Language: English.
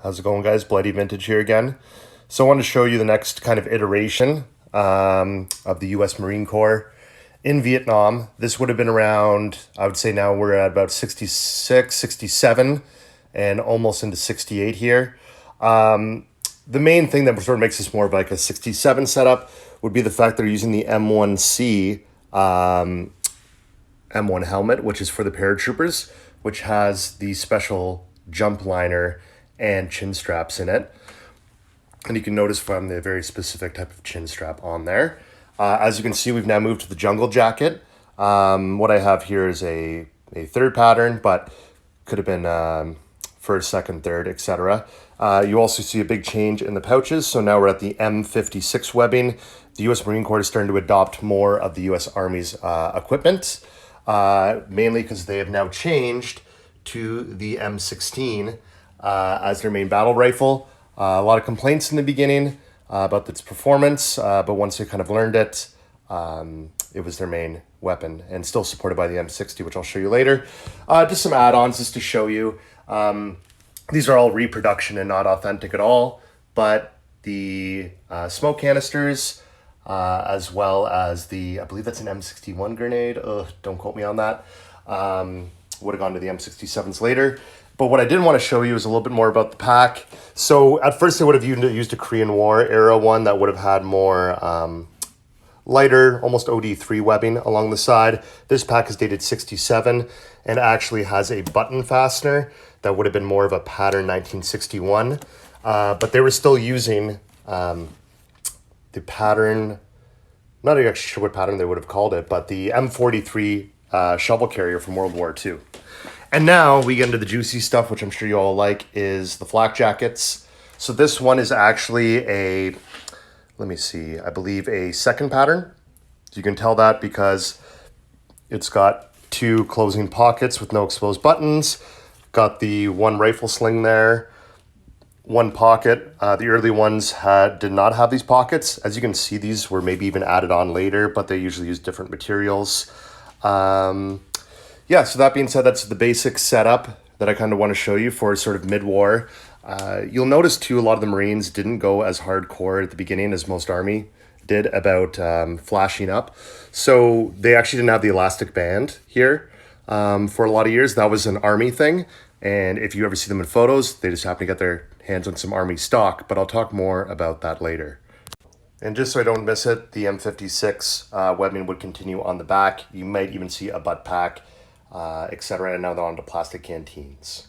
How's it going, guys? Bloody Vintage here again. So I wanted to show you the next kind of iteration of the US Marine Corps in Vietnam. This would have been around, I would say now we're at about 66, 67, and almost into 68 here. The main thing that sort of makes this more of like a 67 setup would be the fact they're using the M1C M1 helmet, which is for the paratroopers, which has the special jump liner and chin straps in it. And you can notice from the very specific type of chin strap on there. As you can see, we've now moved to the jungle jacket. What I have here is a third pattern, but could have been first, second, third, etc. You also see a big change in the pouches. So now we're at the M56 webbing. The US Marine Corps is starting to adopt more of the US Army's equipment, mainly because they have now changed to the M16 as their main battle rifle. A lot of complaints in the beginning about its performance, but once they kind of learned it, it was their main weapon and still supported by the M60, which I'll show you later. Just some add-ons just to show you. These are all reproduction and not authentic at all, but the smoke canisters, as well as the, I believe that's an M61 grenade. Don't quote me on that. Would have gone to the M67s later. But what I did want to show you is a little bit more about the pack. So at first they would have used a Korean War era one that would have had more lighter, almost OD3 webbing along the side. This pack is dated 67 and actually has a button fastener that would have been more of a pattern 1961. But they were still using the pattern, I'm not actually sure what pattern they would have called it, but the M43 shovel carrier from World War II. And now we get into the juicy stuff, which I'm sure you all like, is the Flak Jackets. So this one is actually a, let me see, I believe a second pattern. So you can tell that because it's got two closing pockets with no exposed buttons. Got the one rifle sling there, one pocket. The early ones did not have these pockets. As you can see, these were maybe even added on later, but they usually use different materials. Yeah, so that being said, that's the basic setup that I kind of want to show you for sort of mid-war. You'll notice too, a lot of the Marines didn't go as hardcore at the beginning as most Army did about flashing up. So they actually didn't have the elastic band here for a lot of years. That was an Army thing. And if you ever see them in photos, they just happen to get their hands on some Army stock, but I'll talk more about that later. And just so I don't miss it, the M56 webbing would continue on the back. You might even see a butt pack, etc. And now they're onto plastic canteens.